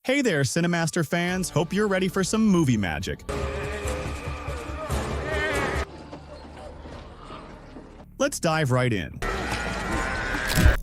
Hey there, Cinemaster fans! Hope you're ready for some movie magic. Let's dive right in.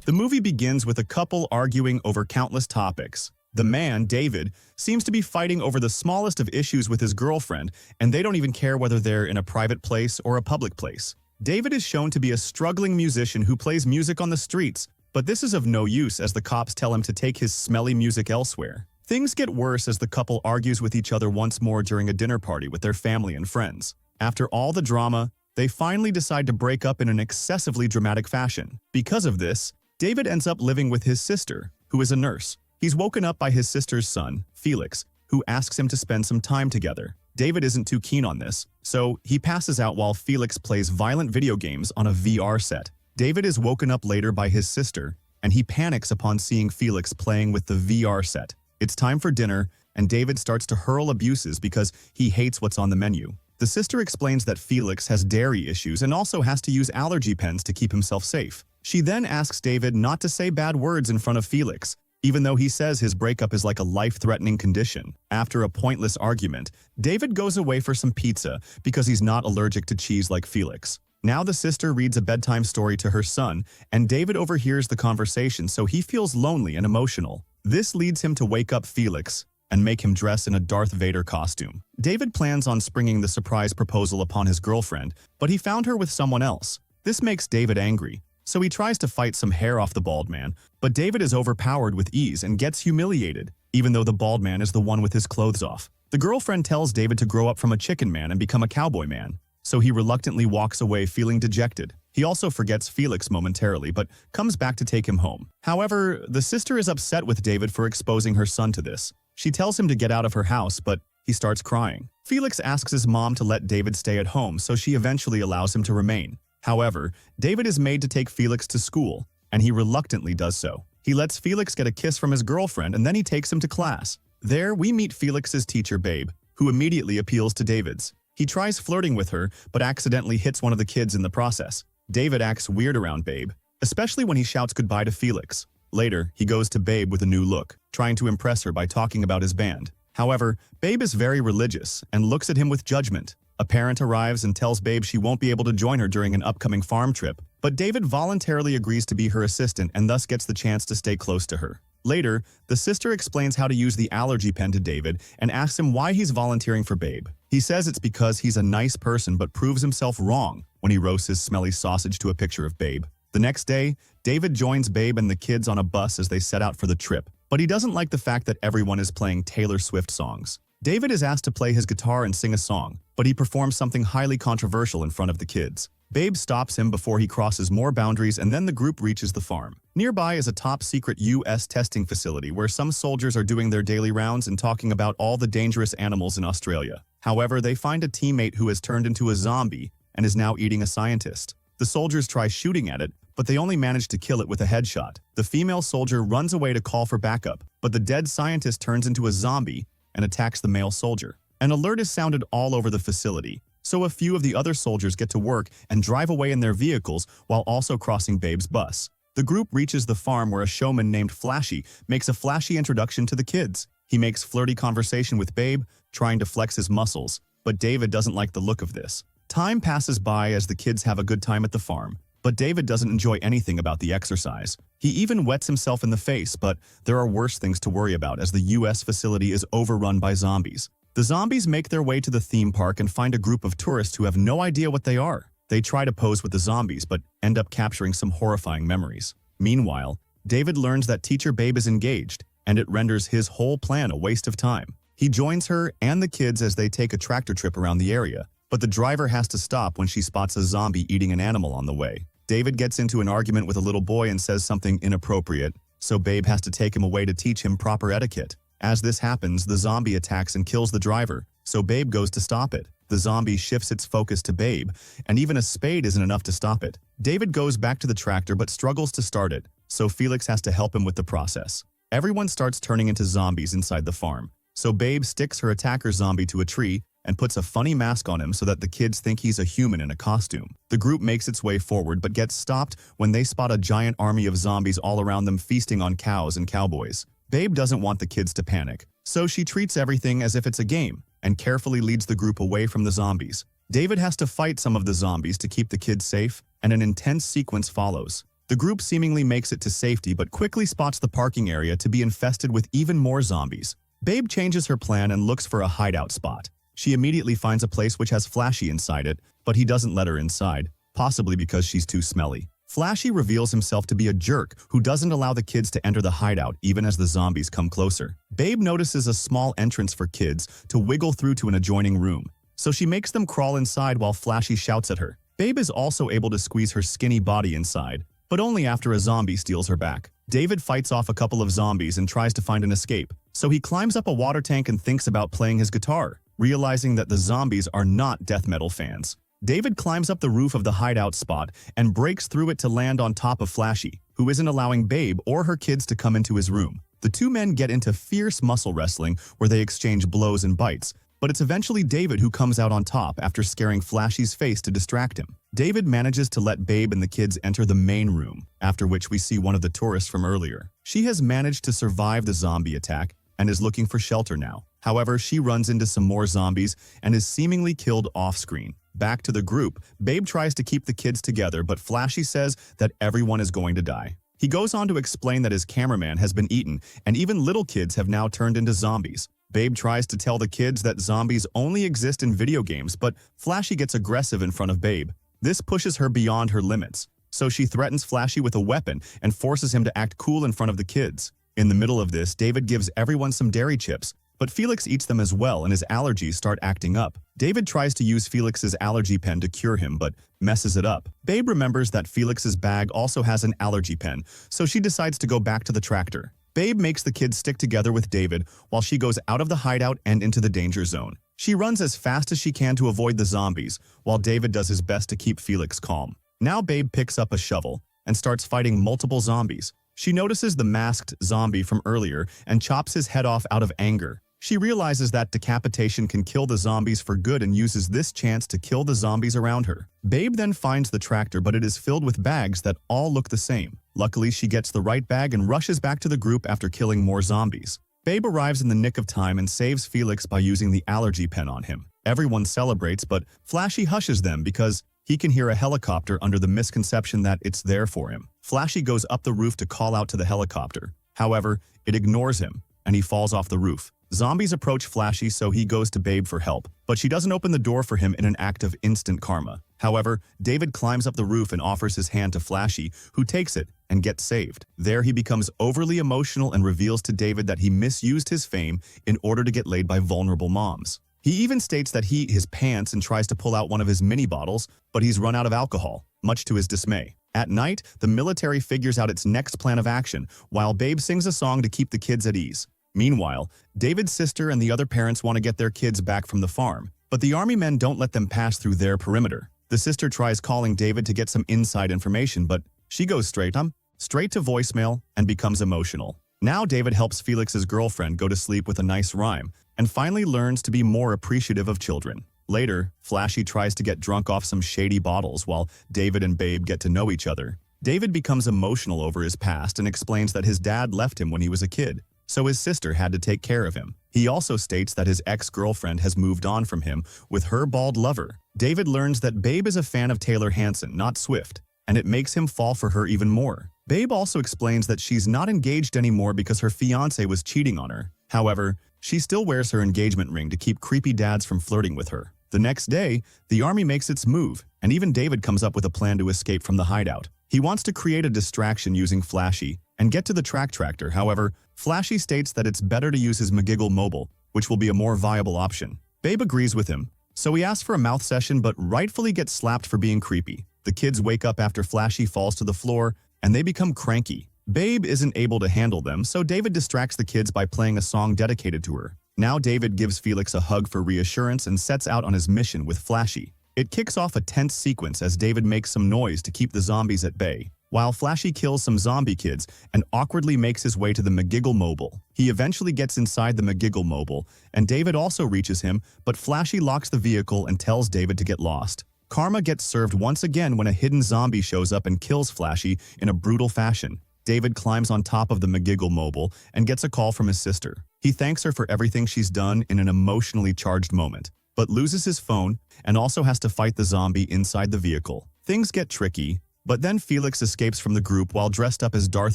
The movie begins with a couple arguing over countless topics. The man, David, seems to be fighting over the smallest of issues with his girlfriend, and they don't even care whether they're in a private place or a public place. David is shown to be a struggling musician who plays music on the streets, but this is of no use as the cops tell him to take his smelly music elsewhere. Things get worse as the couple argues with each other once more during a dinner party with their family and friends. After all the drama, they finally decide to break up in an excessively dramatic fashion. Because of this, David ends up living with his sister, who is a nurse. He's woken up by his sister's son, Felix, who asks him to spend some time together. David isn't too keen on this, so he passes out while Felix plays violent video games on a VR set. David is woken up later by his sister, and he panics upon seeing Felix playing with the VR set. It's time for dinner, and David starts to hurl abuses because he hates what's on the menu. The sister explains that Felix has dairy issues and also has to use allergy pens to keep himself safe. She then asks David not to say bad words in front of Felix, even though he says his breakup is like a life-threatening condition. After a pointless argument, David goes away for some pizza because he's not allergic to cheese like Felix. Now the sister reads a bedtime story to her son, and David overhears the conversation, so he feels lonely and emotional. This leads him to wake up Felix and make him dress in a Darth Vader costume. David plans on springing the surprise proposal upon his girlfriend, but he found her with someone else. This makes David angry, so he tries to fight some hair off the bald man, but David is overpowered with ease and gets humiliated, even though the bald man is the one with his clothes off. The girlfriend tells David to grow up from a chicken man and become a cowboy man, so he reluctantly walks away feeling dejected. He also forgets Felix momentarily, but comes back to take him home. However, the sister is upset with David for exposing her son to this. She tells him to get out of her house, but he starts crying. Felix asks his mom to let David stay at home, so she eventually allows him to remain. However, David is made to take Felix to school, and he reluctantly does so. He lets Felix get a kiss from his girlfriend, and then he takes him to class. There, we meet Felix's teacher, Babe, who immediately appeals to David's. He tries flirting with her, but accidentally hits one of the kids in the process. David acts weird around Babe, especially when he shouts goodbye to Felix. Later, he goes to Babe with a new look, trying to impress her by talking about his band. However, Babe is very religious and looks at him with judgment. A parent arrives and tells Babe she won't be able to join her during an upcoming farm trip, but David voluntarily agrees to be her assistant and thus gets the chance to stay close to her. Later, the sister explains how to use the allergy pen to David and asks him why he's volunteering for Babe. He says it's because he's a nice person but proves himself wrong when he roasts his smelly sausage to a picture of Babe. The next day, David joins Babe and the kids on a bus as they set out for the trip, but he doesn't like the fact that everyone is playing Taylor Swift songs. David is asked to play his guitar and sing a song, but he performs something highly controversial in front of the kids. Babe stops him before he crosses more boundaries, and then the group reaches the farm. Nearby is a top-secret U.S. testing facility where some soldiers are doing their daily rounds and talking about all the dangerous animals in Australia. However, they find a teammate who has turned into a zombie and is now eating a scientist. The soldiers try shooting at it, but they only manage to kill it with a headshot. The female soldier runs away to call for backup, but the dead scientist turns into a zombie and attacks the male soldier. An alert is sounded all over the facility, so a few of the other soldiers get to work and drive away in their vehicles while also crossing Babe's bus. The group reaches the farm where a showman named Flashy makes a flashy introduction to the kids. He makes flirty conversation with Babe, trying to flex his muscles, but David doesn't like the look of this. Time passes by as the kids have a good time at the farm, but David doesn't enjoy anything about the exercise. He even wets himself in the face, but there are worse things to worry about as the U.S. facility is overrun by zombies. The zombies make their way to the theme park and find a group of tourists who have no idea what they are. They try to pose with the zombies, but end up capturing some horrifying memories. Meanwhile, David learns that teacher Babe is engaged, and it renders his whole plan a waste of time. He joins her and the kids as they take a tractor trip around the area, but the driver has to stop when she spots a zombie eating an animal on the way. David gets into an argument with a little boy and says something inappropriate, so Babe has to take him away to teach him proper etiquette. As this happens, the zombie attacks and kills the driver, so Babe goes to stop it. The zombie shifts its focus to Babe, and even a spade isn't enough to stop it. David goes back to the tractor but struggles to start it, so Felix has to help him with the process. Everyone starts turning into zombies inside the farm, so Babe sticks her attacker zombie to a tree and puts a funny mask on him so that the kids think he's a human in a costume. The group makes its way forward but gets stopped when they spot a giant army of zombies all around them feasting on cows and cowboys. Babe doesn't want the kids to panic, so she treats everything as if it's a game and carefully leads the group away from the zombies. David has to fight some of the zombies to keep the kids safe, and an intense sequence follows. The group seemingly makes it to safety but quickly spots the parking area to be infested with even more zombies. Babe changes her plan and looks for a hideout spot. She immediately finds a place which has Flashy inside it, but he doesn't let her inside, possibly because she's too smelly. Flashy reveals himself to be a jerk who doesn't allow the kids to enter the hideout even as the zombies come closer. Babe notices a small entrance for kids to wiggle through to an adjoining room, so she makes them crawl inside while Flashy shouts at her. Babe is also able to squeeze her skinny body inside, but only after a zombie steals her back. David fights off a couple of zombies and tries to find an escape, so he climbs up a water tank and thinks about playing his guitar, realizing that the zombies are not death metal fans. David climbs up the roof of the hideout spot and breaks through it to land on top of Flashy, who isn't allowing Babe or her kids to come into his room. The two men get into fierce muscle wrestling where they exchange blows and bites, but it's eventually David who comes out on top after scaring Flashy's face to distract him. David manages to let Babe and the kids enter the main room, after which we see one of the tourists from earlier. She has managed to survive the zombie attack and is looking for shelter now. However, she runs into some more zombies and is seemingly killed off-screen. Back to the group, Babe tries to keep the kids together, but Flashy says that everyone is going to die. He goes on to explain that his cameraman has been eaten, and even little kids have now turned into zombies. Babe tries to tell the kids that zombies only exist in video games, but Flashy gets aggressive in front of Babe. This pushes her beyond her limits, so she threatens Flashy with a weapon and forces him to act cool in front of the kids. In the middle of this, David gives everyone some dairy chips, but Felix eats them as well and his allergies start acting up. David tries to use Felix's allergy pen to cure him, but messes it up. Babe remembers that Felix's bag also has an allergy pen, so she decides to go back to the tractor. Babe makes the kids stick together with David while she goes out of the hideout and into the danger zone. She runs as fast as she can to avoid the zombies, while David does his best to keep Felix calm. Now Babe picks up a shovel and starts fighting multiple zombies. She notices the masked zombie from earlier and chops his head off out of anger. She realizes that decapitation can kill the zombies for good and uses this chance to kill the zombies around her. Babe then finds the tractor, but it is filled with bags that all look the same. Luckily, she gets the right bag and rushes back to the group after killing more zombies. Babe arrives in the nick of time and saves Felix by using the allergy pen on him. Everyone celebrates, but Flashy hushes them because he can hear a helicopter under the misconception that it's there for him. Flashy goes up the roof to call out to the helicopter. However, it ignores him, and he falls off the roof. Zombies approach Flashy, so he goes to Babe for help, but she doesn't open the door for him in an act of instant karma. However, David climbs up the roof and offers his hand to Flashy, who takes it and gets saved. There he becomes overly emotional and reveals to David that he misused his fame in order to get laid by vulnerable moms. He even states that his pants and tries to pull out one of his mini bottles, but he's run out of alcohol, much to his dismay. At night, the military figures out its next plan of action, while Babe sings a song to keep the kids at ease. Meanwhile, David's sister and the other parents want to get their kids back from the farm, but the army men don't let them pass through their perimeter. The sister tries calling David to get some inside information, but she goes straight to voicemail and becomes emotional. Now David helps Felix's girlfriend go to sleep with a nice rhyme, and finally learns to be more appreciative of children. Later, Flashy tries to get drunk off some shady bottles while David and Babe get to know each other. David becomes emotional over his past and explains that his dad left him when he was a kid, so his sister had to take care of him. He also states that his ex-girlfriend has moved on from him with her bald lover. David learns that Babe is a fan of Taylor Hanson, not Swift, and it makes him fall for her even more. Babe also explains that she's not engaged anymore because her fiancé was cheating on her. However, she still wears her engagement ring to keep creepy dads from flirting with her. The next day, the army makes its move, and even David comes up with a plan to escape from the hideout. He wants to create a distraction using Flashy and get to the tractor. However, Flashy states that it's better to use his McGiggle mobile, which will be a more viable option. Babe agrees with him, so he asks for a mouth session but rightfully gets slapped for being creepy. The kids wake up after Flashy falls to the floor, and they become cranky. Babe isn't able to handle them, so David distracts the kids by playing a song dedicated to her. Now David gives Felix a hug for reassurance and sets out on his mission with Flashy. It kicks off a tense sequence as David makes some noise to keep the zombies at bay, while Flashy kills some zombie kids and awkwardly makes his way to the McGiggle mobile. He eventually gets inside the McGiggle mobile, and David also reaches him, but Flashy locks the vehicle and tells David to get lost. Karma gets served once again when a hidden zombie shows up and kills Flashy in a brutal fashion. David climbs on top of the McGiggle mobile and gets a call from his sister. He thanks her for everything she's done in an emotionally charged moment, but loses his phone and also has to fight the zombie inside the vehicle. Things get tricky, but then Felix escapes from the group while dressed up as Darth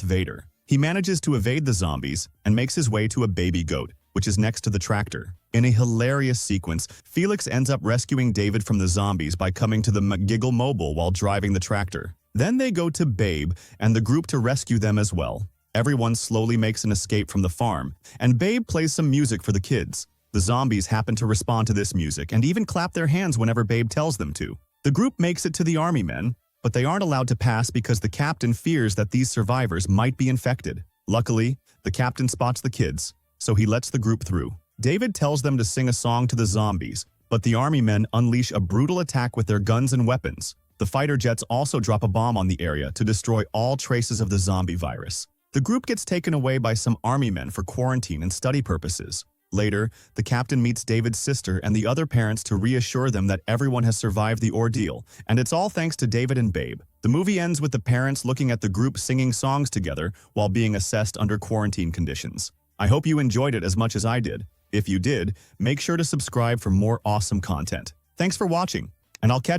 Vader. He manages to evade the zombies and makes his way to a baby goat, which is next to the tractor. In a hilarious sequence, Felix ends up rescuing David from the zombies by coming to the McGiggle mobile while driving the tractor. Then they go to Babe and the group to rescue them as well. Everyone slowly makes an escape from the farm, and Babe plays some music for the kids. The zombies happen to respond to this music and even clap their hands whenever Babe tells them to. The group makes it to the army men, but they aren't allowed to pass because the captain fears that these survivors might be infected. Luckily, the captain spots the kids, so he lets the group through. David tells them to sing a song to the zombies, but the army men unleash a brutal attack with their guns and weapons. The fighter jets also drop a bomb on the area to destroy all traces of the zombie virus. The group gets taken away by some army men for quarantine and study purposes. Later, the captain meets David's sister and the other parents to reassure them that everyone has survived the ordeal, and it's all thanks to David and Babe. The movie ends with the parents looking at the group singing songs together while being assessed under quarantine conditions. I hope you enjoyed it as much as I did. If you did, make sure to subscribe for more awesome content. Thanks for watching, and I'll catch